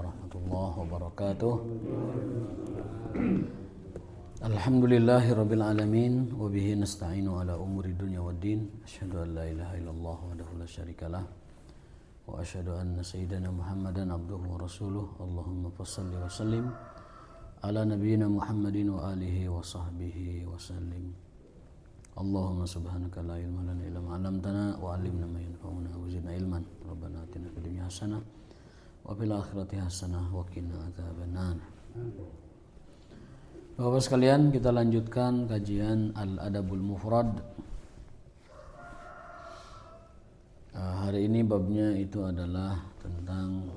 warahmatullahi wabarakatuh. Alhamdulillahirabbil alamin wa bihi nasta'inu ala umuri dunya waddin. Asyhadu an la ilaha illallah wahdahu la syarikalah wa asyhadu anna sayyidana Muhammadan abduhu wa rasuluh. Allahumma shalli wa sallim ala nabiyyina Muhammadin wa alihi wa sahbihi wa sallim. Allahumma subhanaka la ilma lana illa ma 'allamtana wa 'allimna ma yanfa'una wa zidna ilman. Rabbana atina fid dunya hasanah wa fil akhirati hasanah wa qina adzabannar. Bapak sekalian, kita lanjutkan kajian Al-Adabul Mufrad. Hari ini babnya itu adalah tentang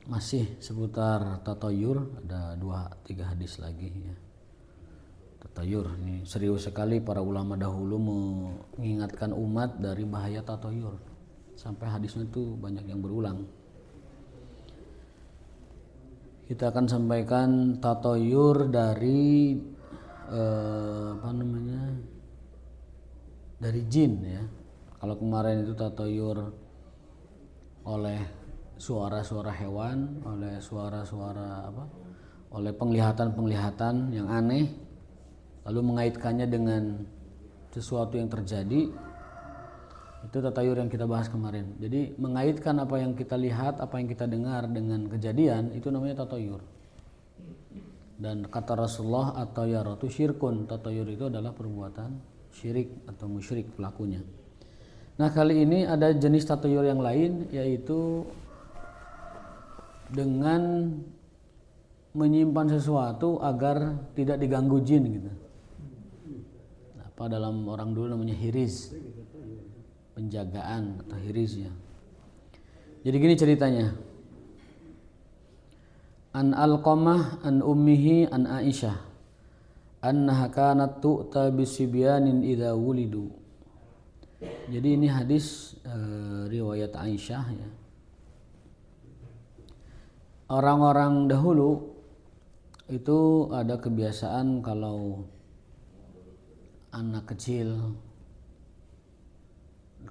masih seputar tatayur. Ada 2-3 hadis lagi ya. Tatayur ini serius sekali, para ulama dahulu mengingatkan umat dari bahaya tatayur. Sampai hadisnya itu banyak yang berulang. Kita akan sampaikan tatayur dari dari jin ya. Kalau kemarin itu tatayur oleh suara-suara hewan, oleh suara-suara oleh penglihatan-penglihatan yang aneh, lalu mengaitkannya dengan sesuatu yang terjadi. Itu tatayur yang kita bahas kemarin. Jadi mengaitkan apa yang kita lihat, apa yang kita dengar dengan kejadian, itu namanya tatayur. Dan kata Rasulullah, at-tayaratu syirkun. Tatayur itu adalah perbuatan syirik atau musyrik pelakunya. Nah, kali ini ada jenis tatayur yang lain, yaitu dengan menyimpan sesuatu agar tidak diganggu jin gitu. Apa dalam orang dulu namanya hiriz, penjagaan atau hiriz ya. Jadi gini ceritanya. An Alqamah an ummihi an Aisyah annaha kanat tu'ta bisibyanin idza wulidu. Jadi ini hadis riwayat Aisyah ya. Orang-orang dahulu itu ada kebiasaan kalau anak kecil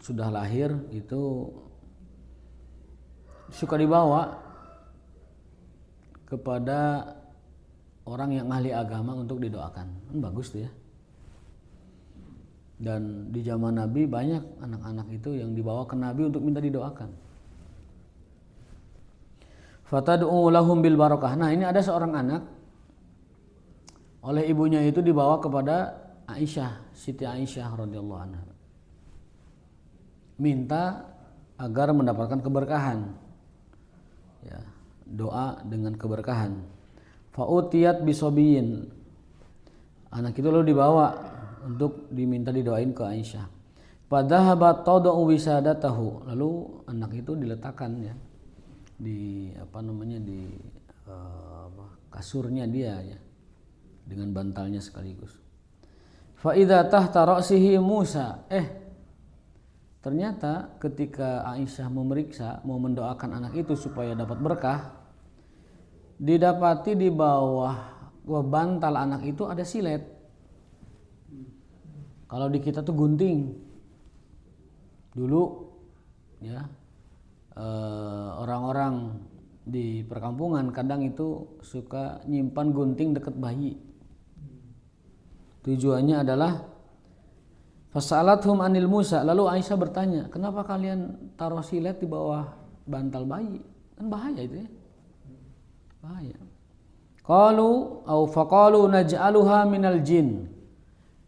sudah lahir itu suka dibawa kepada orang yang ahli agama untuk didoakan. Bagus tuh ya. Dan di zaman Nabi banyak anak-anak itu yang dibawa ke Nabi untuk minta didoakan. Fatad'u lahum bil barakah. Nah, ini ada seorang anak oleh ibunya itu dibawa kepada Aisyah, Siti Aisyah radhiyallahu anha. Minta agar mendapatkan keberkahan. Ya, doa dengan keberkahan. Fa'utiyat bisobiyin. Anak itu lalu dibawa untuk diminta didoain ke Aisyah. Padhahabat tad'u wisadatahu. Lalu anak itu diletakkan ya di kasurnya dia ya, dengan bantalnya sekaligus. Fa idza tahta ra'sihi Musa. Ternyata ketika Aisyah memeriksa, mau mendoakan anak itu supaya dapat berkah, didapati di bawah bantal anak itu ada silet. Kalau di kita tuh gunting. Dulu ya, orang-orang di perkampungan kadang itu suka nyimpan gunting dekat bayi. Tujuannya adalah fasalathum anil Musa. Lalu Aisyah bertanya, kenapa kalian taruh silet di bawah bantal bayi? Kan bahaya itu ya. Bahaya. Faqalu naj'aluha minal jin.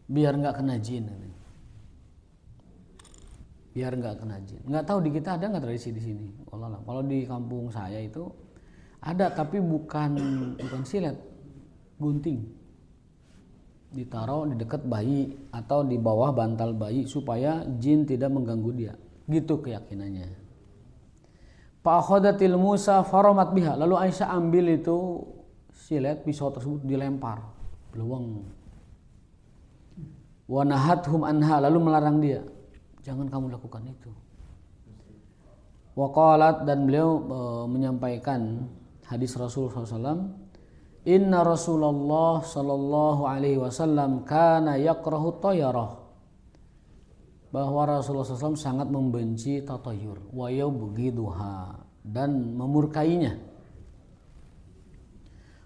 Biar enggak kena jin. Biar enggak kena jin. Enggak tahu di kita ada enggak tradisi di sini. Wallahualam. Kalau di kampung saya itu ada, tapi bukan silet, gunting. Ditaruh di dekat bayi atau di bawah bantal bayi supaya jin tidak mengganggu dia. Gitu keyakinannya. Fa'akhadatil Musa faramat biha. Lalu Aisyah ambil itu silet, pisau tersebut dilempar. Beluang. Wa nahathum anha. Lalu melarang dia. Jangan kamu lakukan itu. Wa qalat, dan beliau menyampaikan hadis Rasulullah SAW. Inna Rasulullah sallallahu alaihi wasallam kana yakrahu tayarah. bahwa Rasulullah SAW sangat membenci tatayur, wa yubghiduha, dan memurkainya.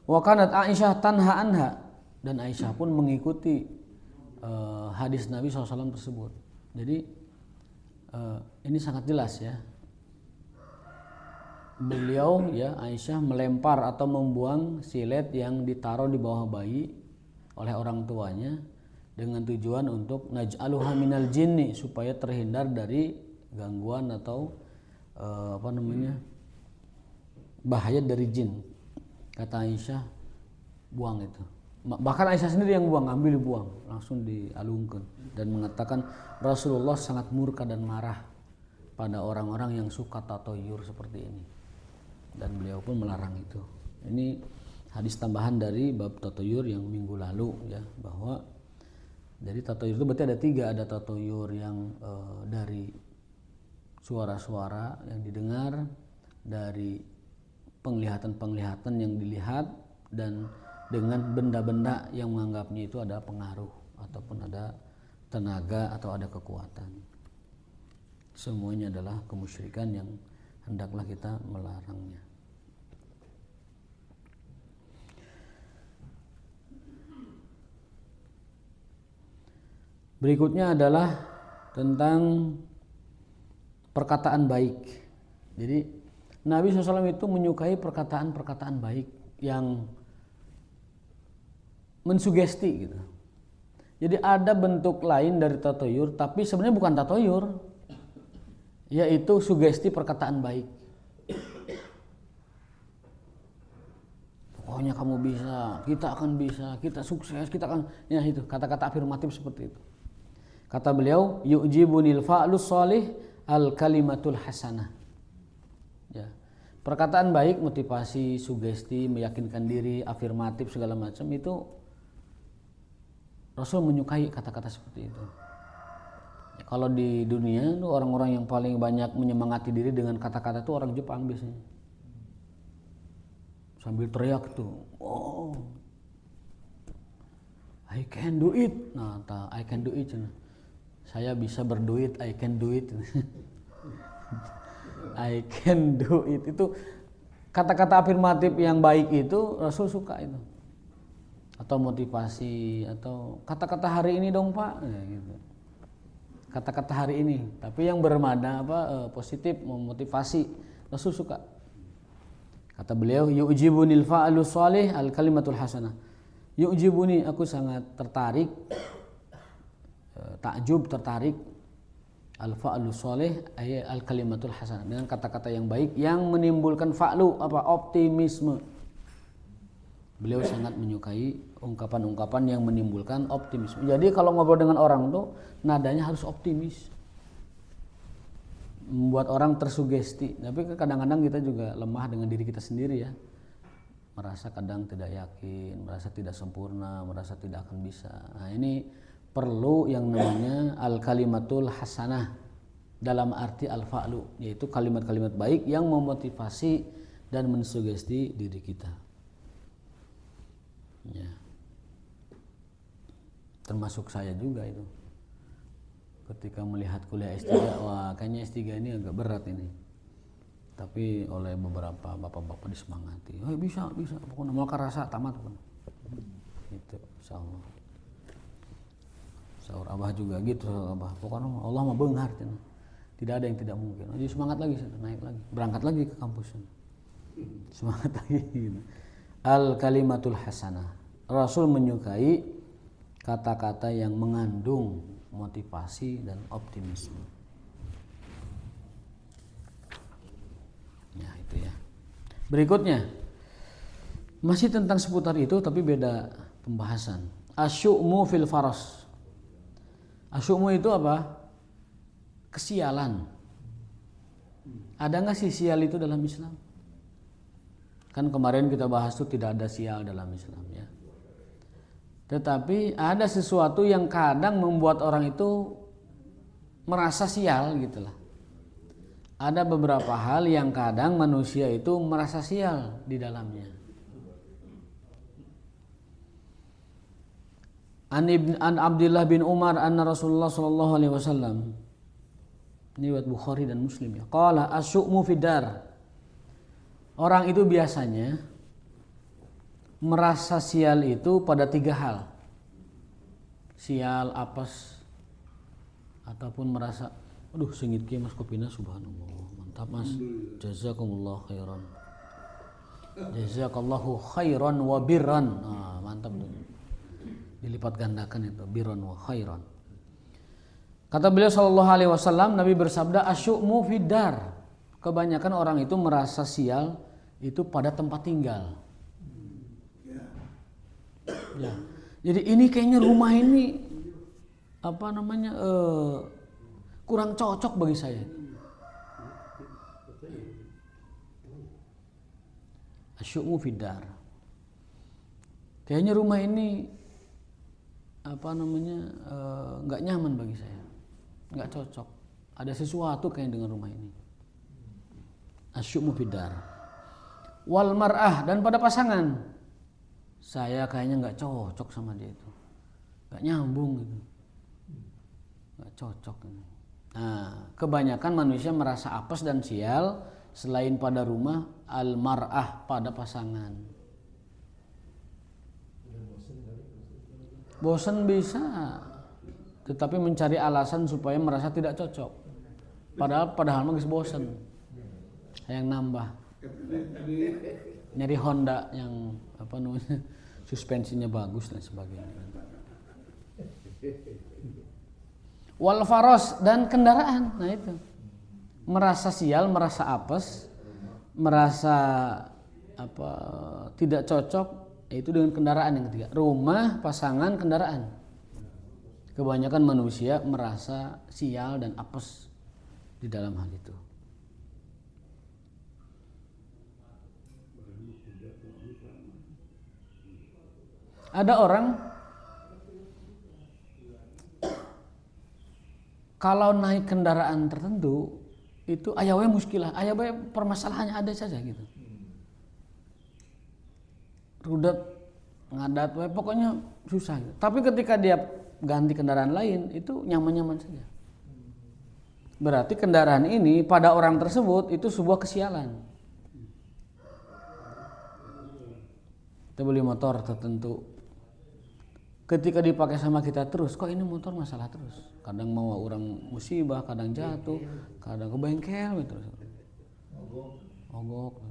Wa kanat Aisyah tanha anha, dan Aisyah pun mengikuti hadis Nabi SAW tersebut. Jadi ini sangat jelas ya. Beliau ya Aisyah melempar atau membuang silet yang ditaruh di bawah bayi oleh orang tuanya dengan tujuan untuk naj'aluha minal jinni, supaya terhindar dari gangguan atau bahaya dari jin. Kata Aisyah, buang itu. Bahkan Aisyah sendiri yang buang, ambil dibuang, langsung dialungkan, dan mengatakan Rasulullah sangat murka dan marah pada orang-orang yang suka tatayur seperti ini, dan beliau pun melarang itu. Ini hadis tambahan dari bab tatayur yang minggu lalu ya, bahwa jadi tatayur itu berarti ada 3, ada tatayur yang dari suara-suara yang didengar, dari penglihatan-penglihatan yang dilihat, dan dengan benda-benda yang menganggapnya itu ada pengaruh ataupun ada tenaga atau ada kekuatan. Semuanya adalah kemusyrikan yang hendaklah kita melarangnya. Berikutnya adalah tentang perkataan baik. Jadi Nabi SAW itu menyukai perkataan-perkataan baik yang mensugesti gitu. Jadi ada bentuk lain dari tatayur, tapi sebenarnya bukan tatayur, yaitu sugesti perkataan baik. Pokoknya kamu bisa, kita akan bisa, kita sukses, kita akan, ya itu kata-kata afirmatif seperti itu. Kata beliau, yu'jibunil fa'lus sholih al kalimatul hasanah. Ya. Perkataan baik, motivasi, sugesti, meyakinkan diri, afirmatif segala macam itu Rasul menyukai kata-kata seperti itu. Kalau di dunia itu orang-orang yang paling banyak menyemangati diri dengan kata-kata itu orang Jepang biasanya. Sambil teriak tuh, oh, I can do it. Nah, I can do it. Saya bisa berduit, I can do it. I can do it. Itu kata-kata afirmatif yang baik itu Rasul suka itu. Atau motivasi, atau kata-kata hari ini dong Pak, ya, gitu. Kata-kata hari ini, tapi yang bermakna positif, memotivasi, Rasul suka. Kata beliau, yu'jibunil fa'lu sholih al kalimatul hasanah. Yu'jibuni, aku sangat tertarik, takjub, tertarik, al fa'lu sholih ay al kalimatul hasanah, dengan kata-kata yang baik yang menimbulkan fa'lu, optimisme. Beliau sangat menyukai ungkapan-ungkapan yang menimbulkan optimisme. Jadi kalau ngobrol dengan orang tuh nadanya harus optimis, membuat orang tersugesti. Tapi kadang-kadang kita juga lemah dengan diri kita sendiri ya, merasa kadang tidak yakin, merasa tidak sempurna, merasa tidak akan bisa. Nah ini perlu yang namanya al kalimatul hasanah, dalam arti al fa'lu, yaitu kalimat-kalimat baik yang memotivasi dan mensugesti diri kita. Ya. Termasuk saya juga itu. Ketika melihat kuliah S3, wah kayaknya S3 ini agak berat ini. Tapi oleh beberapa bapak-bapak disemangati. Oh, bisa, pokoknya mau rasa tamat pun. Itu insyaallah. Saur Abah juga gitu, Abah. Pokoknya Allah mah beunghar cenah. Tidak ada yang tidak mungkin. Jadi semangat lagi, naik lagi, berangkat lagi ke kampus. Semangat lagi gitu. Al kalimatul hasanah. Rasul menyukai kata-kata yang mengandung motivasi dan optimisme. Ya itu ya. Berikutnya masih tentang seputar itu tapi beda pembahasan. Asyu'mu fil faras. Asyu'mu itu apa? Kesialan. Ada nggak sih sial itu dalam Islam? Kan kemarin kita bahas tuh tidak ada sial dalam Islam ya. Tetapi ada sesuatu yang kadang membuat orang itu merasa sial gitulah. Ada beberapa hal yang kadang manusia itu merasa sial di dalamnya. An Abdullah bin Umar anna Rasulullah sallallahu alaihi wasallam, ini riwayat Bukhari dan Muslim ya. Qala asyu'mu fidar. Orang itu biasanya merasa sial itu pada 3 hal. Sial, apes, ataupun merasa aduh sengit kieu Mas kopina subhanallah. Mantap Mas. Jazakumullah khairan. Jazakallahu khairan wa birran. Mantap tuh. Dilipat gandakan itu birran wa khairan. Kata beliau sallallahu alaihi wasallam, Nabi bersabda asyu'mu fidar. Kebanyakan orang itu merasa sial itu pada tempat tinggal. Ya. Jadi ini kayaknya rumah ini kurang cocok bagi saya. Asyu'mu fidar. Kayaknya rumah ini nggak nyaman bagi saya, nggak cocok. Ada sesuatu kayaknya dengan rumah ini. Asyu'mu fidar. Wal mar'ah, dan pada pasangan, saya kayaknya nggak cocok sama dia itu, nggak nyambung gitu, nggak cocok. Nah, kebanyakan manusia merasa apes dan sial selain pada rumah, al mar'ah, pada pasangan. Bosan bisa, tetapi mencari alasan supaya merasa tidak cocok. Padahal mah geus bosan. Yang nambah. Nyari Honda yang suspensinya bagus dan sebagainya. Wal faros, dan kendaraan. Nah itu. Merasa sial, merasa apes, merasa tidak cocok, yaitu dengan kendaraan yang ketiga. Rumah, pasangan, kendaraan. Kebanyakan manusia merasa sial dan apes di dalam hal itu. Ada orang kalau naik kendaraan tertentu itu aya we muskilah, aya we permasalahannya ada saja gitu. Rudet, ngadat we, pokoknya susah gitu. Tapi ketika dia ganti kendaraan lain itu nyaman-nyaman saja. Berarti kendaraan ini pada orang tersebut itu sebuah kesialan. Kita beli motor tertentu, ketika dipakai sama kita terus, kok ini motor masalah terus. Kadang mau orang musibah, kadang jatuh, kadang ke bengkel gitu. Ogok.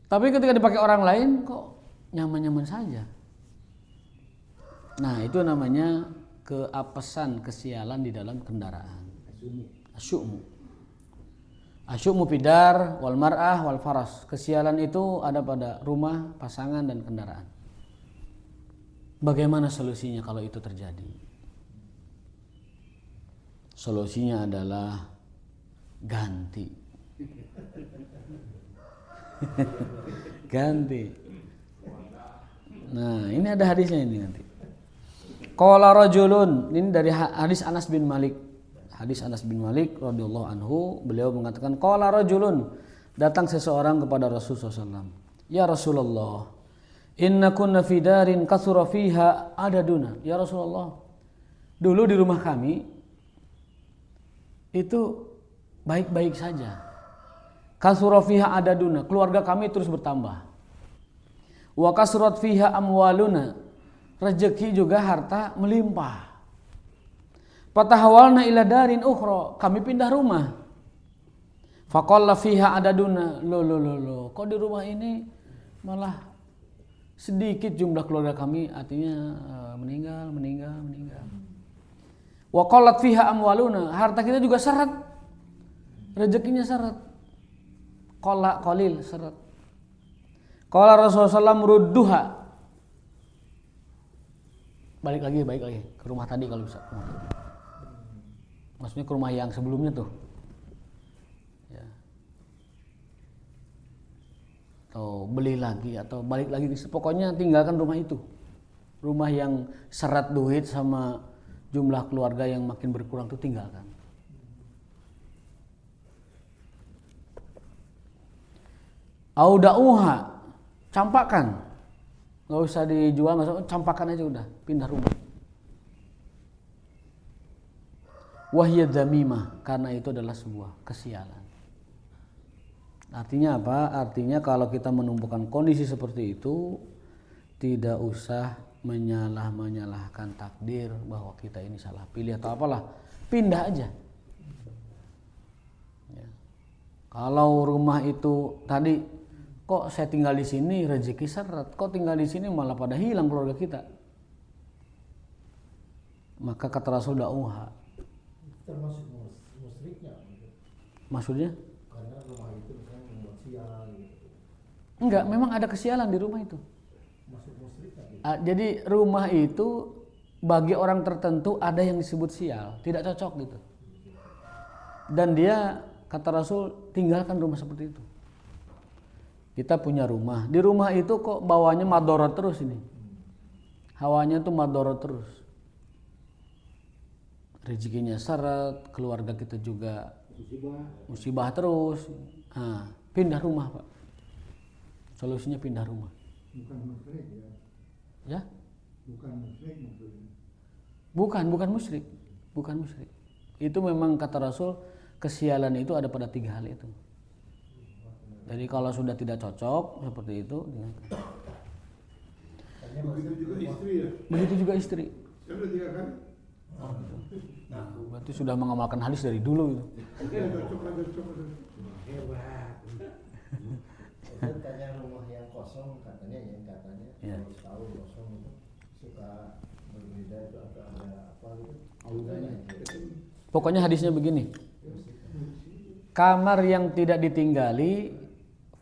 Tapi ketika dipakai orang lain kok nyaman-nyaman saja. Nah, itu namanya keapesan, kesialan di dalam kendaraan. Asyu'mu fidar wal mar'ah wal faras. Kesialan itu ada pada rumah, pasangan, dan kendaraan. Bagaimana solusinya kalau itu terjadi? Solusinya adalah ganti. Ganti. Nah, ini ada hadisnya ini nanti. Qala rajulun, ini dari hadis Anas bin Malik. Hadis Anas bin Malik radhiyallahu anhu, beliau mengatakan qala rajulun, datang seseorang kepada Rasulullah SAW. Ya Rasulullah, inna kunna fi darin kasura fiha adaduna. Ya Rasulullah, dulu di rumah kami itu baik-baik saja. Kasura fiha adaduna, keluarga kami terus bertambah. Wa kasurat fiha amwaluna, rezeki juga harta melimpah. Fatahawalna ila darin ukhra, kami pindah rumah. Faqalla fiha adaduna, lo, kok di rumah ini malah sedikit jumlah keluarga kami, artinya meninggal. Wa qallat fiha amwaluna, harta kita juga seret, rezekinya seret. Qalla qalil, seret. Qala Rasulullah SAW rudduha, balik lagi ke rumah tadi kalau bisa. Maksudnya ke rumah yang sebelumnya tuh. Ya. Atau beli lagi atau balik lagi, pokoknya tinggalkan rumah itu. Rumah yang seret duit sama jumlah keluarga yang makin berkurang tuh tinggalkan. Auda'uha, campakkan. nggak usah dijual, campakan aja udah, pindah rumah. Wahya dzamimah, karena itu adalah sebuah kesialan. Artinya apa? Artinya kalau kita menemukan kondisi seperti itu, tidak usah menyalahkan takdir bahwa kita ini salah pilih atau apalah, pindah aja. Ya. Kalau rumah itu tadi, kok saya tinggal di sini rezeki seret, kok tinggal di sini malah pada hilang keluarga kita. Maka kata Rasul da'uha. Termasuk musyriknya. Maksudnya? Karena rumah itu misalnya membuat sial gitu. Enggak, memang ada kesialan di rumah itu. Masuk musyriknya gitu. Jadi rumah itu bagi orang tertentu ada yang disebut sial, tidak cocok gitu. Dan dia, kata Rasul, tinggalkan rumah seperti itu. Kita punya rumah, di rumah itu kok bawahnya madorot terus ini. Hawanya tuh madorot terus. Rezekinya seret, keluarga kita juga musibah terus. Nah, pindah rumah, Pak. Solusinya pindah rumah. Bukan musyrik ya. Ya? Bukan musyrik maksudnya. Bukan musyrik. Bukan musyrik. Itu memang kata Rasul, kesialan itu ada pada 3 hal itu. Jadi kalau sudah tidak cocok seperti itu, Begitu juga istri ya. begitu juga istri. Saya udah 3 kali. Oh, gitu. Nah, berarti sudah mengamalkan hadis dari dulu itu. Cocok. Hebat. Itu tanya rumah yang kosong katanya Ya. kalau setahun kosong itu suka berbeda itu atau ada apa gitu. Pokoknya hadisnya begini. Kamar yang tidak ditinggali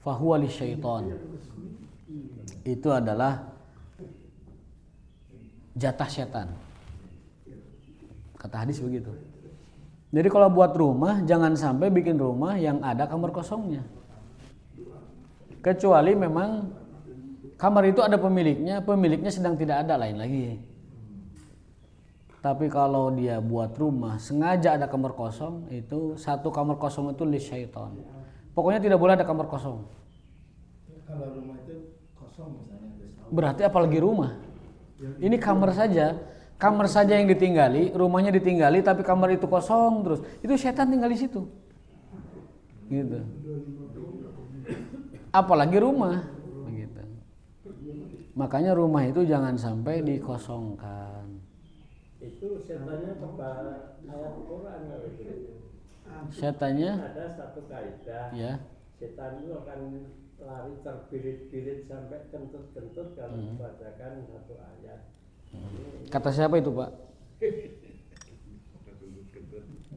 fahuwa lisyaiton. Itu adalah jatah setan. Kata hadis begitu. Jadi kalau buat rumah jangan sampai bikin rumah yang ada kamar kosongnya. Kecuali memang kamar itu ada pemiliknya sedang tidak ada, lain lagi. Tapi kalau dia buat rumah sengaja ada kamar kosong, itu satu kamar kosong itu lisyaiton. Pokoknya tidak boleh ada kamar kosong. Kalau rumah itu kosong misalnya ada setahun. Berarti apalagi rumah. Ini kamar saja yang ditinggali, rumahnya ditinggali tapi kamar itu kosong terus. Itu setan tinggal di situ. Gitu. Apalagi rumah, begitu. Makanya rumah itu jangan sampai dikosongkan. Itu setannya kepada ayat Quran kalau gitu. Setannya Ada satu kaidah. ya. Setan itu akan lari terbirit-birit sampai kentut-kentut kalau membacakan satu ayat. Kata siapa itu, Pak?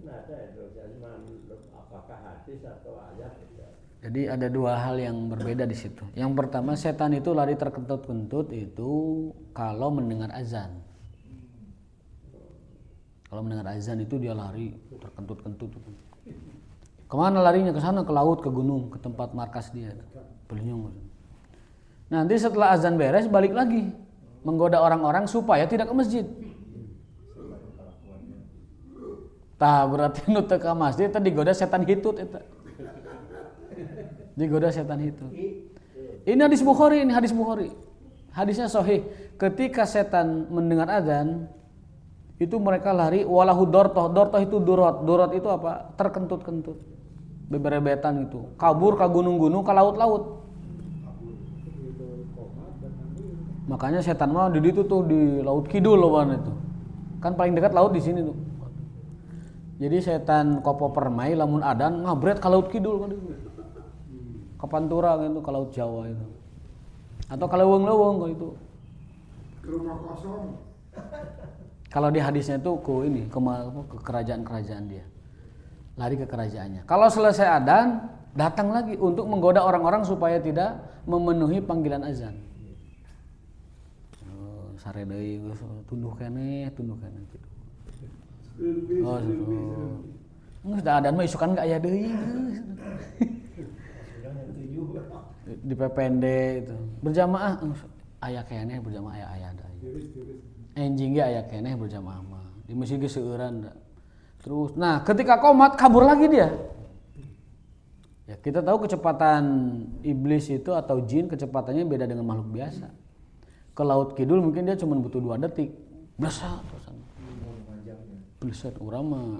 Nah, ada itu. Jadi apakah hadis atau ayat? Jadi ada 2 hal yang berbeda di situ. Yang pertama, setan itu lari terkentut-kentut itu kalau mendengar azan. Kalau mendengar azan itu dia lari terkentut-kentut. Kemana larinya? Ke sana, ke laut, ke gunung, ke tempat markas dia. Beliung. Nanti setelah azan beres balik lagi menggoda orang-orang supaya tidak ke masjid. Tah berarti nu teu ka masjid teh digoda setan hitut eta. Digoda setan hitut. Ini hadis Bukhari, Hadisnya sahih. Ketika setan mendengar azan, itu mereka lari walahu dortoh. Dortoh itu durot. Durot itu apa? Terkentut-kentut. Beberebetan itu. Kabur ke gunung-gunung, ke laut-laut. Makanya setan mah di situ tuh di Laut Kidul loh itu. Kan paling dekat laut di sini tuh. Jadi setan kopo permai lamun adan ngabret ke Laut Kidul kan itu. Ke Pantura gitu, ke Laut Jawa itu. Atau ke leuweung-leuweung kalau itu. Ke rumah kosong. Kalau di hadisnya tuh ke kerajaan-kerajaan dia. Lari ke kerajaannya. Kalau selesai adan, datang lagi untuk menggoda orang-orang supaya tidak memenuhi panggilan azan. Sare deui geus tunduh keneh gitu. Oh, geus da adan mah isukan enggak aya deui geus. Di PPND itu. Berjamaah aya keneh berjamaah aya da. Enjing ge aya keneh berjamaah mah. Di masjid ge seueuran da. Terus nah, ketika qomat kabur lagi dia. Ya, kita tahu kecepatan iblis itu atau jin kecepatannya beda dengan makhluk biasa. ke laut kidul mungkin dia cuma butuh 2 detik. Blesat terusan. Blesat urang mah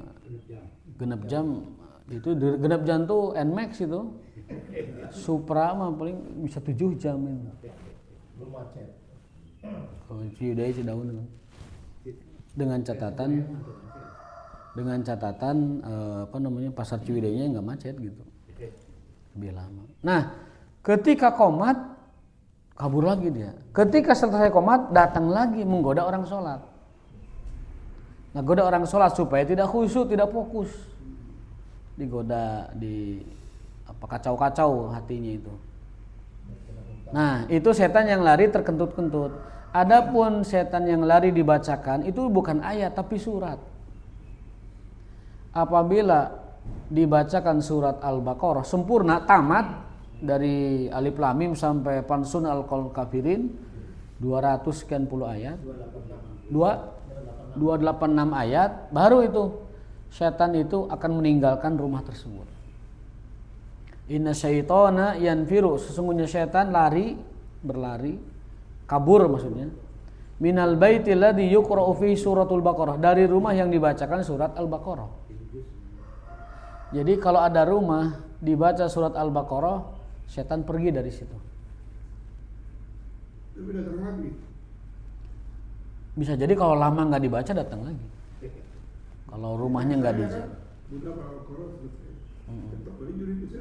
genep jam itu genep jam tuh Nmax itu. Supra mah paling bisa 7 jam itu. Belum macet. Oh, Ciwidey Cidaun. Dengan catatan apa namanya pasar Ciwidey-nya nggak macet gitu. Lebih lama. Nah, ketika qomat kabur lagi dia. Ketika selesai qomat datang lagi menggoda orang sholat. Nah, goda orang sholat supaya tidak khusyuk, tidak fokus. Digoda, kacau-kacau hatinya itu. Nah, itu setan yang lari terkentut-kentut. Adapun setan yang lari dibacakan itu bukan ayat tapi surat. Apabila dibacakan surat Al-Baqarah sempurna tamat dari Alif Lam Mim sampai Fansun Al-Qaul Kafirin 200 sekian puluh ayat. 286 ayat baru itu setan itu akan meninggalkan rumah tersebut. Inna syaitana yanfiru, sesungguhnya setan berlari, kabur maksudnya. Minal baitil ladzi yuqra'u fi suratul Baqarah, dari rumah yang dibacakan surat Al-Baqarah. Jadi kalau ada rumah dibaca surat Al-Baqarah, setan pergi dari situ. Tapi datang lagi. Bisa jadi kalau lama nggak dibaca datang lagi. Kalau rumahnya nggak dibaca. Budak Al-Qur'an selesai. Tetap balik juri bisa.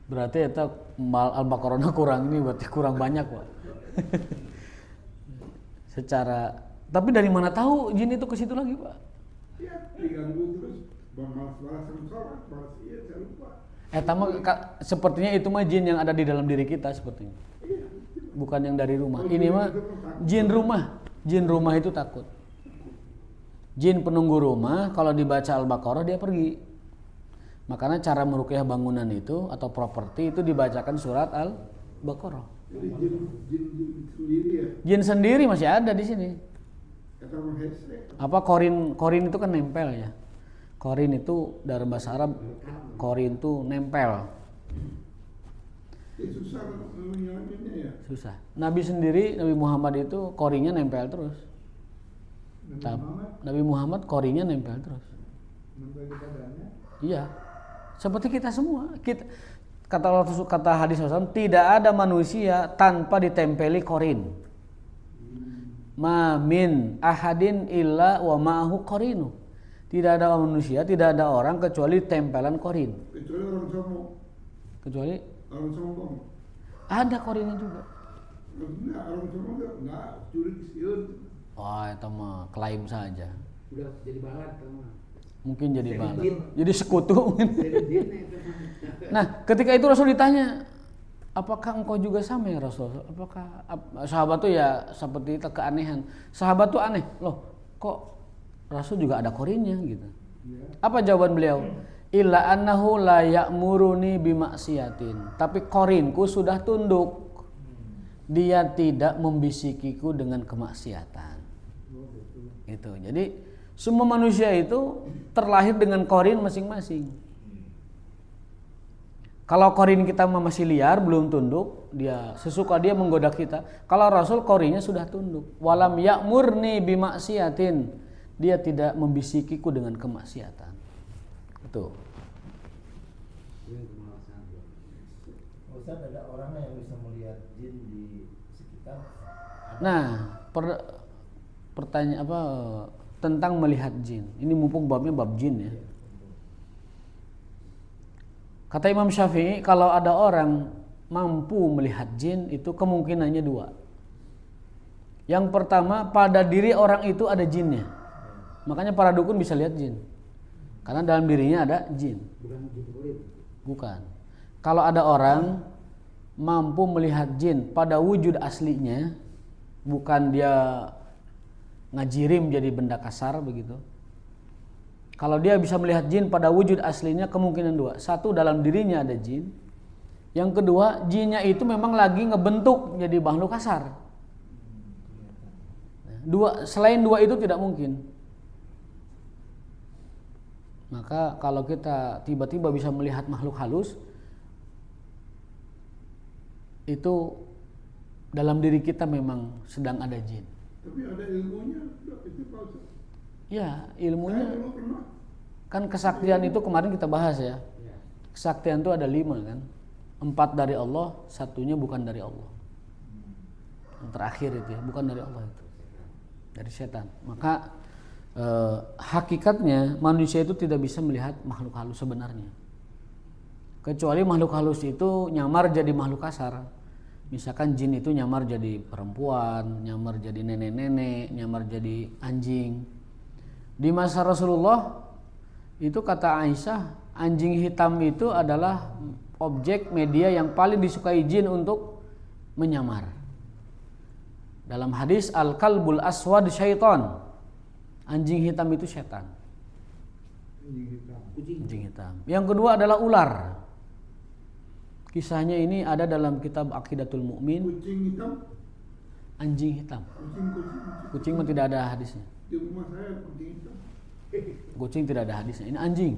Berarti itu Al-Baqarahnya kurang ini, berarti kurang banyak, Pak. Tapi dari mana tahu jin itu ke situ lagi, Pak? Ya, diganggu terus. Balas sholat, balas iya, saya lupa. Sepertinya itu mah jin yang ada di dalam diri kita sepertinya. Bukan yang dari rumah. Ini mah jin rumah. Jin rumah itu takut. Jin penunggu rumah kalau dibaca Al-Baqarah dia pergi. Makanya cara meruqyah bangunan itu atau properti itu dibacakan surat Al-Baqarah. Jadi jin sendiri ya. Jin sendiri masih ada di sini. Kata menghesek. Apa korin itu kan nempel ya. Korin itu dalam bahasa Arab korin itu nempel. Susah menyelaminya ya. Susah. Nabi Muhammad itu korinnya nempel terus. Nabi Muhammad korinnya nempel terus. Nempel di badannya. Iya. Seperti kita semua. Kata hadis Rasul, tidak ada manusia tanpa ditempeli korin. Ma min ahadin illa wa ma'ahu korinu. Tidak ada manusia, tidak ada orang kecuali tempelan korin. Kecuali orang sombong. Kecuali Orang sombong. ada korinnya juga. Enggak, orang sombong enggak curi sieun. Wah, itu mah klaim saja. Udah jadi balat kamu. Mungkin jadi balat. Jadi sekutu. Nah, ketika itu Rasul ditanya, apakah engkau juga sama ya Rasul? Apakah sahabat tuh ya seperti itu keanehan. Sahabat tuh aneh, loh kok Rasul juga ada korinnya gitu. Apa jawaban beliau? Illa annahu la ya'muruni bimaksiatin. Tapi korinku sudah tunduk. Dia tidak membisikiku dengan kemaksiatan. Gitu. Jadi semua manusia itu terlahir dengan korin masing-masing. Kalau korin kita masih liar, belum tunduk, dia sesuka dia menggoda kita. Kalau Rasul korinnya sudah tunduk. Walam ya'murni bimaksiatin. Dia tidak membisikiku dengan kemaksiatan. Itu. Ustaz, ada orang yang bisa melihat jin di sekitar? Nah, pertanyaan apa tentang melihat jin. Ini mumpung babnya bab jin ya. Kata Imam Syafi'i, kalau ada orang mampu melihat jin itu kemungkinannya 2. Yang pertama, pada diri orang itu ada jinnya. Makanya para dukun bisa lihat jin. Karena dalam dirinya ada jin. Bukan jin kulit. Bukan. Kalau ada orang mampu melihat jin pada wujud aslinya, bukan dia ngajirim jadi benda kasar begitu. Kalau dia bisa melihat jin pada wujud aslinya, kemungkinan 2. 1, dalam dirinya ada jin. Yang kedua, jinnya itu memang lagi ngebentuk jadi makhluk kasar. Selain 2 itu tidak mungkin. Maka kalau kita tiba-tiba bisa melihat makhluk halus, itu dalam diri kita memang sedang ada jin. Tapi ada ilmunya, itu Pak Ustaz. Ya, Saya ilmunya dulu pernah. kan kesaktian itu kemarin kita bahas ya. Kesaktian itu ada 5 kan. 4 dari Allah, 1-nya bukan dari Allah. Yang terakhir itu ya, bukan dari Allah itu. Dari setan. Maka hakikatnya manusia itu tidak bisa melihat makhluk halus sebenarnya. Kecuali makhluk halus itu nyamar jadi makhluk kasar. Misalkan jin itu nyamar jadi perempuan, nyamar jadi nenek-nenek, nyamar jadi anjing. Di masa Rasulullah itu kata Aisyah, anjing hitam itu adalah objek media yang paling disukai jin untuk menyamar. Dalam hadis al-kalbul aswad syaitan, anjing hitam itu setan. Anjing hitam. Yang kedua adalah ular. Kisahnya ini ada dalam kitab Aqidatul Mu'min. Kucing hitam, Anjing hitam. Kucing mah tidak ada hadisnya. di rumah saya kucing hitam. Kucing tidak ada hadisnya. Ini anjing.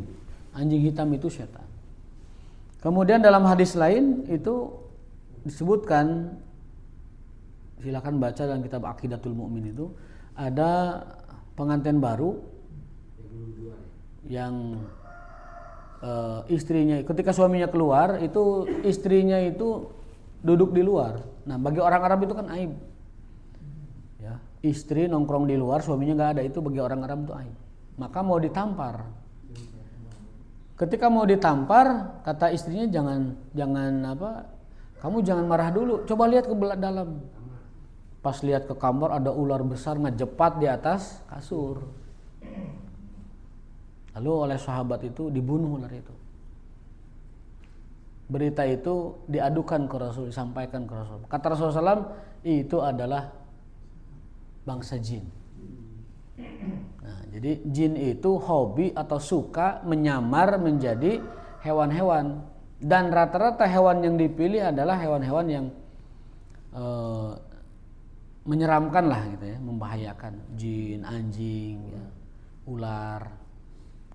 Anjing hitam itu setan. Kemudian dalam hadis lain itu disebutkan, silakan baca dalam kitab Aqidatul Mu'min itu, ada pengantin baru yang istrinya ketika suaminya keluar itu istrinya itu duduk di luar. Nah, bagi orang Arab itu kan aib. Ya, istri nongkrong di luar, suaminya nggak ada, itu bagi orang Arab itu aib. Maka mau ditampar. Ketika mau ditampar, kata istrinya jangan apa? Kamu jangan marah dulu. Coba lihat ke dalam. Pas lihat ke kamar ada ular besar ngejepat di atas kasur. Lalu oleh sahabat itu dibunuh ular itu. Berita itu diadukan ke Rasul, disampaikan ke Rasul. Kata Rasulullah SAW, itu adalah bangsa jin. Nah, jadi jin itu hobi atau suka menyamar menjadi hewan-hewan. Dan rata-rata hewan yang dipilih adalah hewan-hewan yang menyeramkan lah gitu ya, membahayakan. Jin, anjing, ya, ular.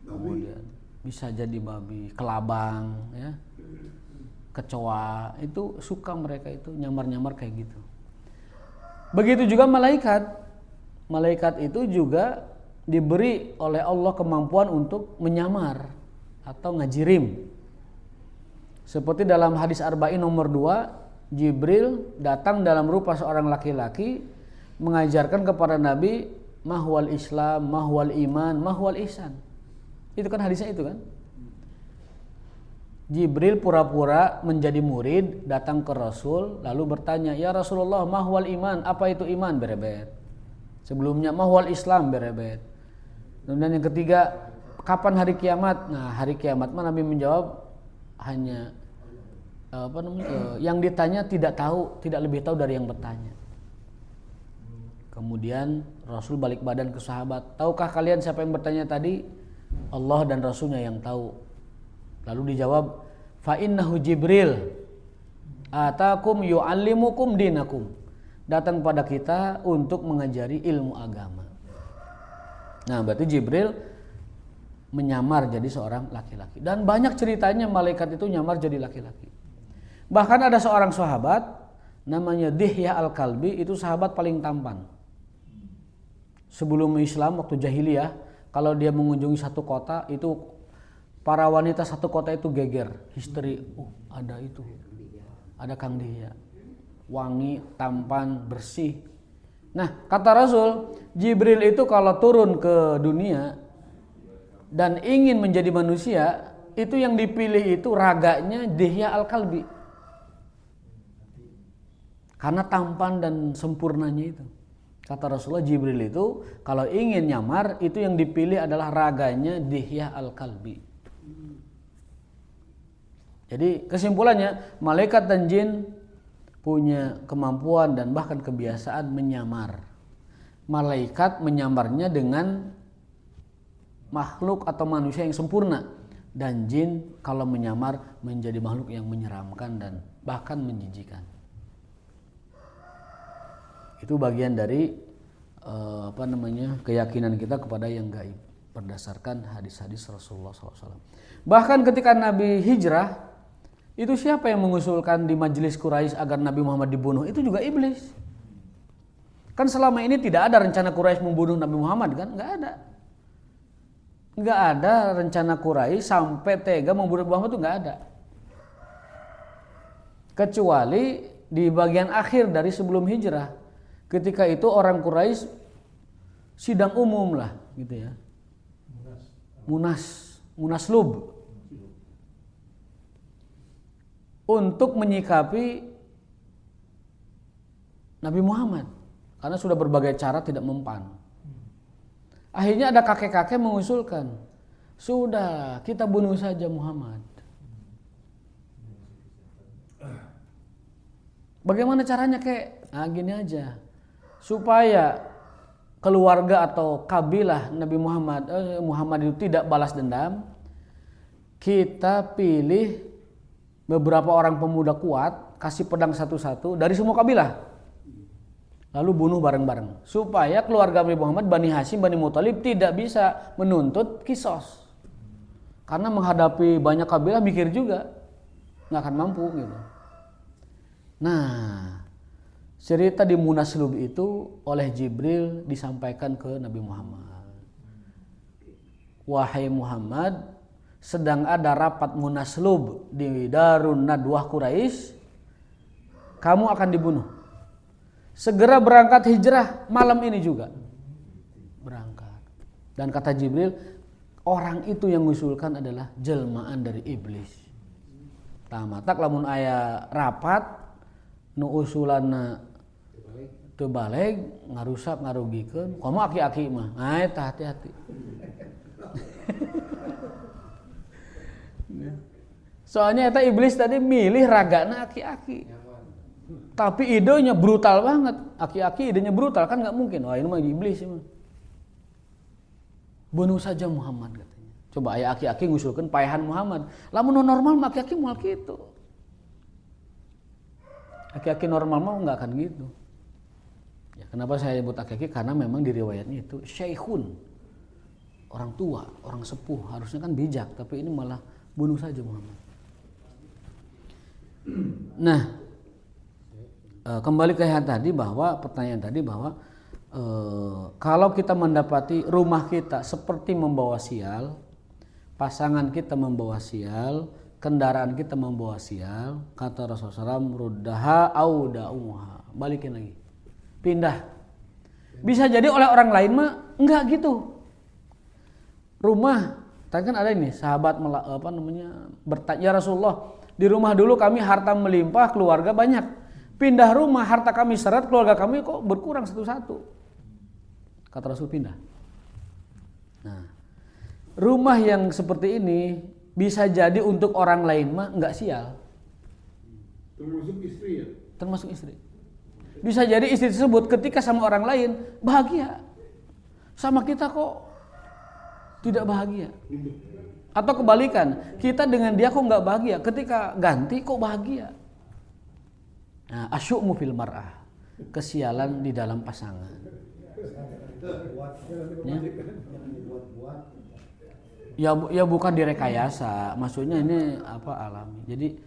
Kemudian bisa jadi babi, kelabang, ya, kecoa, itu suka mereka itu nyamar-nyamar kayak gitu. Begitu juga malaikat. Malaikat itu juga diberi oleh Allah kemampuan untuk menyamar atau ngajirim. Seperti dalam hadis Arba'in nomor 2, Jibril datang dalam rupa seorang laki-laki mengajarkan kepada Nabi mahwal Islam, mahwal iman, mahwal ihsan. Itu kan hadisnya itu kan. Jibril pura-pura menjadi murid, datang ke Rasul lalu bertanya, "Ya Rasulullah, mahwal iman, apa itu iman?" Berebet. Sebelumnya mahwal Islam, berebet. Kemudian yang ketiga, kapan hari kiamat? Nah, hari kiamat Nabi menjawab hanya yang ditanya tidak tahu, tidak lebih tahu dari yang bertanya. Kemudian Rasul balik badan ke sahabat, "Tahukah kalian siapa yang bertanya tadi?" Allah dan Rasulnya yang tahu. Lalu dijawab, "Fa innahu Jibril atakum yu'allimukum dinakum." Datang pada kita untuk mengajari ilmu agama. Nah, berarti Jibril menyamar jadi seorang laki-laki. Dan banyak ceritanya malaikat itu nyamar jadi laki-laki. Bahkan ada seorang sahabat namanya Dihya Al-Kalbi, itu sahabat paling tampan. Sebelum Islam waktu jahiliyah, kalau dia mengunjungi satu kota itu para wanita satu kota itu geger, histeri. Ada itu, ada Kang Dihya, wangi, tampan, bersih. Nah, kata Rasul, Jibril itu kalau turun ke dunia dan ingin menjadi manusia, itu yang dipilih itu raganya Dihya Al-Kalbi, karena tampan dan sempurnanya itu. Kata Rasulullah, Jibril itu kalau ingin nyamar, itu yang dipilih adalah raganya Dihya Al-Kalbi. Jadi kesimpulannya, malaikat dan jin punya kemampuan dan bahkan kebiasaan menyamar. Malaikat menyamarnya dengan makhluk atau manusia yang sempurna. Dan jin kalau menyamar menjadi makhluk yang menyeramkan dan bahkan menjijikan. Itu bagian dari keyakinan kita kepada yang gaib berdasarkan hadis-hadis Rasulullah SAW. Bahkan ketika Nabi hijrah, Itu siapa yang mengusulkan di majelis Quraisy agar Nabi Muhammad dibunuh? Itu juga iblis. Kan selama ini tidak ada rencana Quraisy membunuh Nabi Muhammad kan? Nggak ada. Nggak ada rencana Quraisy sampai tega membunuh Nabi Muhammad, itu nggak ada. Kecuali di bagian akhir dari sebelum hijrah. Ketika itu orang Quraisy sidang umum lah gitu ya. Munaslub. Untuk menyikapi Nabi Muhammad. Karena sudah berbagai cara tidak mempan. Akhirnya ada kakek-kakek mengusulkan, sudah kita bunuh saja Muhammad. Bagaimana caranya kek? Nah gini aja, supaya keluarga atau kabilah Nabi Muhammad itu tidak balas dendam, kita pilih beberapa orang pemuda kuat, kasih pedang satu-satu dari semua kabilah. Lalu bunuh bareng-bareng. Supaya keluarga Nabi Muhammad, Bani Hashim, Bani Muthalib tidak bisa menuntut kisos. Karena menghadapi banyak kabilah mikir juga. Nggak akan mampu gitu. Nah, cerita di Munaslub itu oleh Jibril disampaikan ke Nabi Muhammad. Wahai Muhammad, sedang ada rapat Munaslub di Darun Nadwah Quraisy. Kamu akan dibunuh. Segera berangkat hijrah malam ini juga. Berangkat. Dan kata Jibril, orang itu yang mengusulkan adalah jelmaan dari iblis. Tamatak lamun aya rapat nu usulanna teu balik ngarusak ngarugikeun, komo aki-aki mah. Ah eta hati-hati. Soalnya eta iblis tadi milih ragana aki-aki. Tapi idenya brutal banget. Aki-aki idenya brutal kan nggak mungkin. Wah ini mah iblis mah. Bunuh saja Muhammad katanya. Coba aya aki-aki ngusulkeun paehan Muhammad. Lamun normal mah aki-aki moal kitu. Aki-aki normal mah nggak akan gitu. Ya, kenapa saya sebut aki-aki? Karena memang di riwayatnya itu syekhun. Orang tua, orang sepuh, harusnya kan bijak, tapi ini malah bunuh saja Muhammad. Nah, kembali ke yang tadi bahwa pertanyaan tadi bahwa kalau kita mendapati rumah kita seperti membawa sial, pasangan kita membawa sial, kendaraan kita membawa sial, kata Rasulullah SAW, ruddaha au da'uha, balikin lagi, pindah. Bisa jadi oleh orang lain mah enggak gitu. Rumah, tadi kan ada ini sahabat bertanya, ya Rasulullah, di rumah dulu kami harta melimpah, keluarga banyak. Pindah rumah, harta kami seret, keluarga kami kok berkurang satu-satu. Kata Rasul pindah. Nah, rumah yang seperti ini bisa jadi untuk orang lain mah enggak sial. Termasuk istri ya? Termasuk istri. Bisa jadi istri tersebut ketika sama orang lain bahagia. Sama kita kok tidak bahagia. Atau kebalikan, kita dengan dia kok enggak bahagia, ketika ganti kok bahagia. Nah, asyu'mu fil mar'ah, kesialan di dalam pasangan. Ya bukan direkayasa, maksudnya ini apa alami. Jadi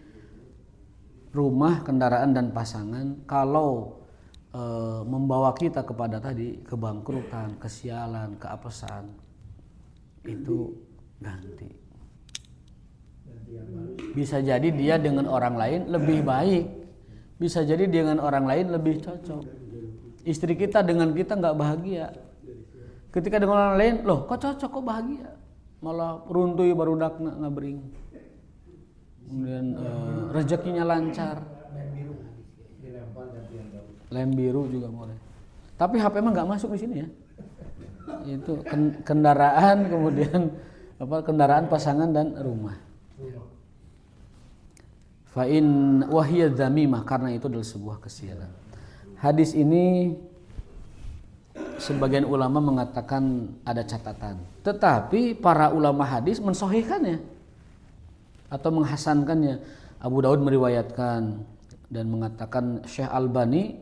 rumah, kendaraan dan pasangan kalau membawa kita kepada tadi kebangkrutan, kesialan, keapesan, itu ganti. Bisa jadi dia dengan orang lain lebih baik. Bisa jadi dengan orang lain lebih cocok. Istri kita dengan kita nggak bahagia. Ketika dengan orang lain, loh kok cocok, kok bahagia. Malah runtui barudakna ngabring. Kemudian rezekinya lancar. Lem biru juga boleh. Tapi HP mah nggak masuk di sini ya. Itu kendaraan, kemudian kendaraan pasangan dan rumah. Fa'in wahiyya dzamimah, karena itu adalah sebuah kesialan. Hadis ini sebagian ulama mengatakan ada catatan, tetapi para ulama hadis mensahihkannya atau menghasankannya. Abu Daud meriwayatkan dan mengatakan, Syekh Albani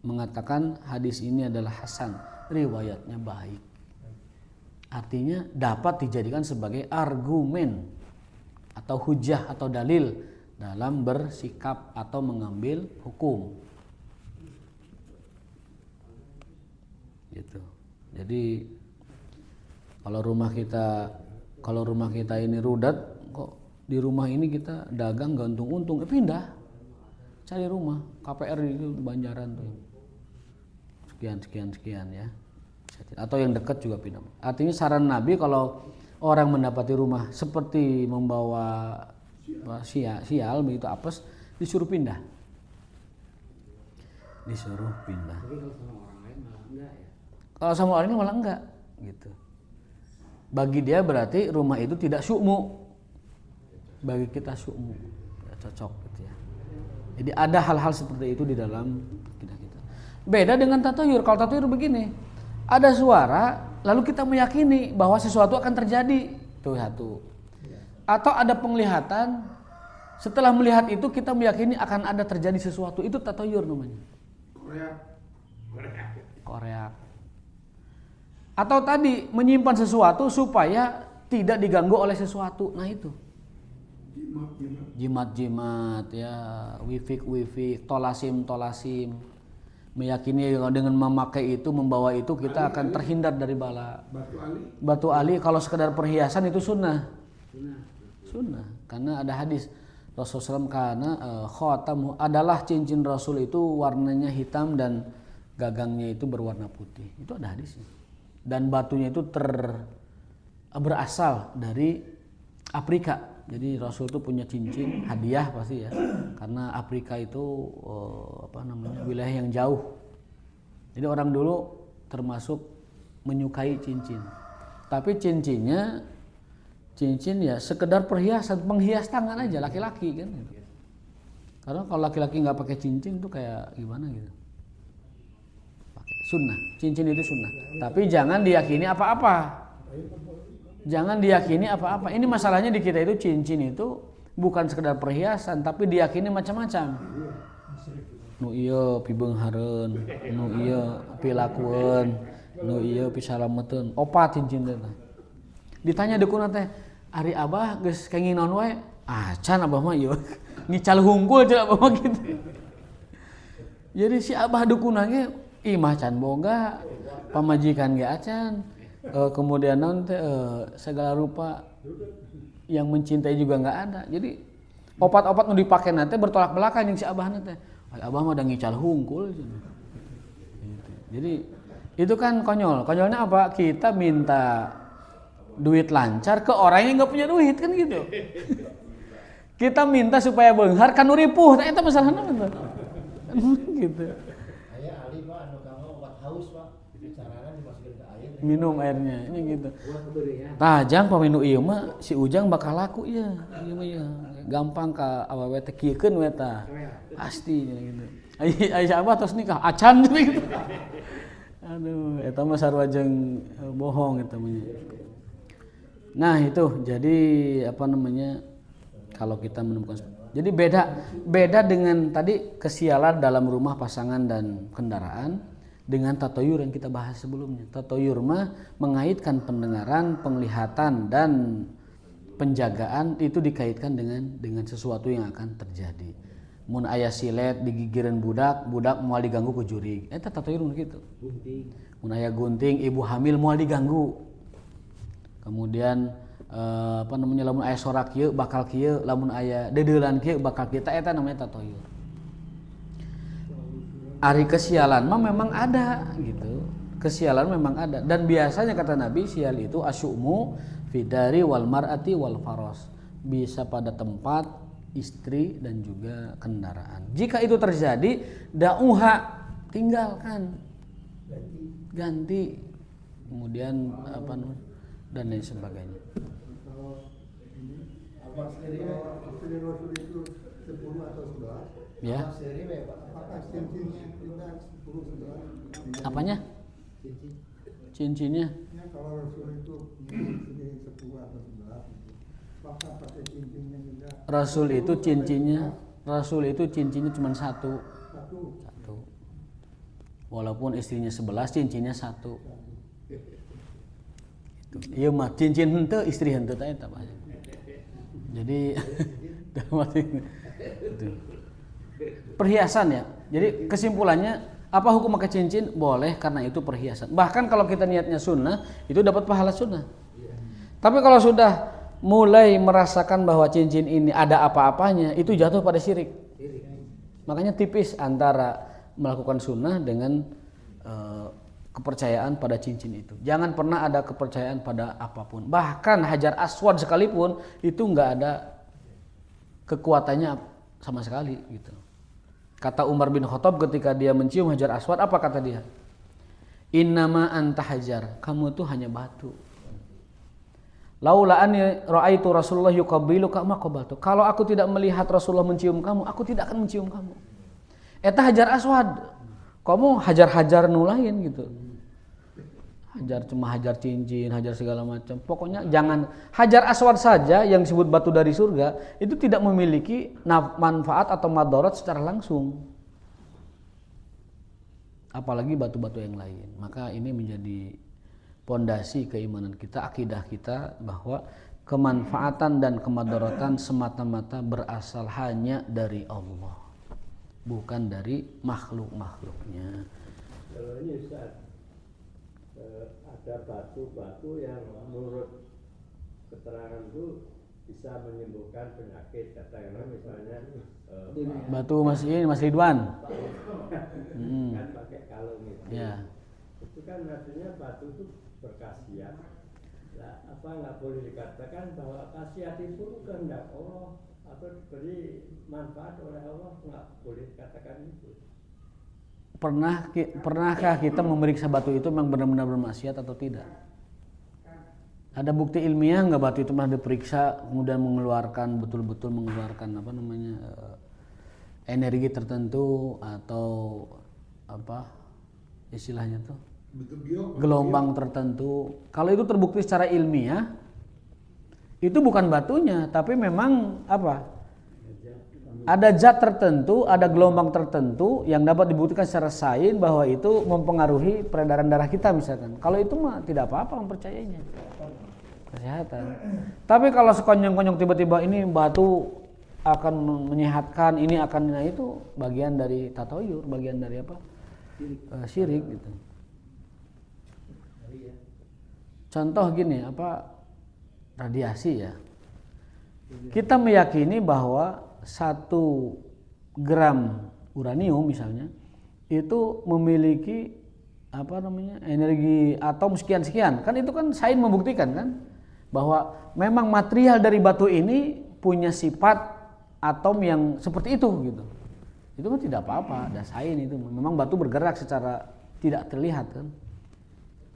mengatakan hadis ini adalah hasan, riwayatnya baik. Artinya dapat dijadikan sebagai argumen atau hujah atau dalil dalam bersikap atau mengambil hukum. Gitu. Jadi kalau rumah kita ini rudat, kok di rumah ini kita dagang gantung untung, pindah cari rumah KPR itu Banjaran tuh sekian ya, atau yang dekat juga pindah. Artinya saran Nabi kalau orang mendapati rumah seperti membawa sial begitu apes, disuruh pindah. Tapi kalau sama orang lain malah enggak ya. Kalau sama orang ini malah enggak gitu. Bagi dia berarti rumah itu tidak syu'mu. Bagi kita syu'mu. Ya, cocok gitu ya. Jadi ada hal-hal seperti itu di dalam kita. Beda dengan tatayur. Kalau tatayur begini, ada suara lalu kita meyakini bahwa sesuatu akan terjadi. Tuh satu. Atau ada penglihatan, setelah melihat itu kita meyakini akan ada terjadi sesuatu. Itu tatayur namanya. Korea. Atau tadi menyimpan sesuatu supaya tidak diganggu oleh sesuatu. Nah itu. Jimat ya, wifik, tolasim. Meyakini dengan memakai itu, membawa itu kita akan terhindar dari bala. Batu ali kalau sekedar perhiasan itu sunnah. Karena ada hadis Rasulullah karena khatamu adalah cincin Rasul itu warnanya hitam dan gagangnya itu berwarna putih. Itu ada hadisnya. Dan batunya itu berasal dari Afrika. Jadi Rasul itu punya cincin hadiah pasti ya. Karena Afrika itu wilayah yang jauh. Jadi orang dulu termasuk menyukai cincin. Tapi cincin ya sekedar perhiasan, penghias tangan aja laki-laki kan. Karena kalau laki-laki nggak pakai cincin tuh kayak gimana gitu. Sunnah, cincin itu sunnah. Tapi jangan diyakini apa-apa. Ini masalahnya di kita itu cincin itu bukan sekedar perhiasan, tapi diyakini macam-macam. Nu ieu pibeunghareun, nu ieu pilakueun, nu ieu pisalameteun. Opat cincin teh. Ditanya dukuna teh, "Ari Abah geus kenging naon wae?" "Acan Abah mah ieu." Ngical hungkul cenah Abah mah gitu. Jadi si Abah dukuna ge imah can boga, pamajikan ge acan. Kemudian nanti segala rupa yang mencintai juga nggak ada. Jadi opat-opat nu dipake nanti bertolak belakang yang si Abah nanti. Abah mah udah ngical hungkul. Gitu. Jadi itu kan konyol. Konyolnya apa? Kita minta duit lancar ke orang yang nggak punya duit kan gitu. Kita minta supaya beunghar kan nu ripuh. Eta masalahna bener. Gitu. Aya ahli Pak anu kanggo obat haus Pak. Carana dimasukin ke air. Minum airnya ini gitu. Tajang paminum ieu mah si Ujang bakal laku ya. Ieu mah ya. Gampang ka awewe teh kieukeun we tah. Pasti gitu. Ai Abah tos nikah acan gitu. Aduh, eta mah sarua jeung bohong eta mah. Nah, itu jadi kalau kita menemukan jadi beda dengan tadi kesialan dalam rumah pasangan dan kendaraan dengan tatayur yang kita bahas sebelumnya. Tatayur mah mengaitkan pendengaran, penglihatan dan penjagaan itu dikaitkan dengan sesuatu yang akan terjadi. Mun aya silet digigireun budak moal diganggu ku jurig. Eta tatayur kitu. Mun aya gunting ibu hamil moal diganggu. Kemudian lamun aya sorak kieu bakal kieu, lamun aya dedeulan kieu bakal kieu, eta namanya tatayur. Ari kesialan mah memang ada gitu. Kesialan memang ada dan biasanya kata Nabi sial itu asyumu fidari wal mar'ati wal faros. Bisa pada tempat, istri dan juga kendaraan. Jika itu terjadi, da'uha tinggalkan. Ganti. Kemudian dan lain sebagainya. Abang sendiri Rasul itu 10 atau 11? Ya. Abang sendiri apakah cincinnya tidak 10 11? Apanya? Cincinnya. Ya, kalau Rasul itu punya 10 atau 11, apakah pakai cincinnya juga? Rasul itu cincinnya cuma satu. Walaupun istrinya 11, cincinnya satu. Iya mah cincin henteu istri henteu teh eta. Jadi Gitu. Perhiasan ya. Jadi kesimpulannya apa hukum pakai cincin? Boleh karena itu perhiasan. Bahkan kalau kita niatnya sunnah itu dapat pahala sunnah. Tapi kalau sudah mulai merasakan bahwa cincin ini ada apa-apanya itu jatuh pada syirik. Makanya tipis antara melakukan sunnah dengan kepercayaan pada cincin itu. Jangan pernah ada kepercayaan pada apapun. Bahkan Hajar Aswad sekalipun itu nggak ada kekuatannya sama sekali gitu. Kata Umar bin Khattab ketika dia mencium Hajar Aswad, apa kata dia? Innama anta hajar, kamu itu hanya batu. Laula anni ra'aitu Rasulullah yuqabbiluka ma qabaltu. Kalau aku tidak melihat Rasulullah mencium kamu, aku tidak akan mencium kamu. Eta Hajar Aswad. Kamu hajar-hajar nulain gitu. Hajar cuma hajar cincin, hajar segala macam. Pokoknya jangan Hajar Aswad saja yang disebut batu dari surga itu tidak memiliki manfaat atau madarat secara langsung. Apalagi batu-batu yang lain. Maka ini menjadi pondasi keimanan kita, akidah kita bahwa kemanfaatan dan kemadaratan semata-mata berasal hanya dari Allah, bukan dari makhluk-makhluknya. Kalau ini Ustaz, ada batu-batu yang menurut keterangan itu bisa menyembuhkan penyakit, katakanlah misalnya Batu Mas Ridwan. kan pakai kalung itu. Ya. Itu kan artinya batu itu berkhasiat. Nah, apa nggak boleh dikatakan bahwa khasiat itu kehendak Allah atau diberi manfaat oleh Allah, nggak boleh dikatakan itu. Pernahkah kita memeriksa batu itu memang benar-benar bermaksiat atau tidak? Ada bukti ilmiah nggak batu itu pernah diperiksa kemudian mengeluarkan betul-betul mengeluarkan apa namanya energi tertentu atau apa istilahnya tuh gelombang tertentu? Kalau itu terbukti secara ilmiah itu bukan batunya tapi memang apa? Ada zat tertentu, ada gelombang tertentu yang dapat dibuktikan secara sains bahwa itu mempengaruhi peredaran darah kita misalkan. Kalau itu mah tidak apa-apa mempercayainya. Kesehatan. Tapi kalau sekonyong-konyong tiba-tiba ini batu akan menyehatkan, ini akan, nah itu bagian dari tatoyur, bagian dari apa? Syirik gitu. Contoh gini, apa radiasi ya. Kita meyakini bahwa 1 gram uranium misalnya itu memiliki apa namanya energi atom sekian-sekian. Kan itu kan sains membuktikan kan bahwa memang material dari batu ini punya sifat atom yang seperti itu gitu. Itu kan tidak apa-apa, ada sains itu. Memang batu bergerak secara tidak terlihat kan.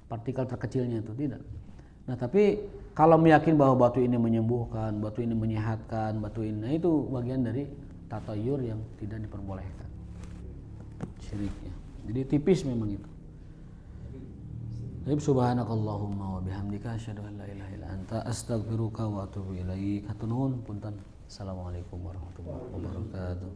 Partikel terkecilnya itu tidak. Nah, tapi kalau meyakini bahwa batu ini menyembuhkan, batu ini menyehatkan, batu ini, nah itu bagian dari tatayur yang tidak diperbolehkan. Syiriknya. Jadi tipis memang itu. Subhanakallahumma wa bihamdika asyhadu an la ilaha illa anta astaghfiruka wa atubu ilaik. Hatur nuhun punten. Assalamualaikum warahmatullahi wabarakatuh.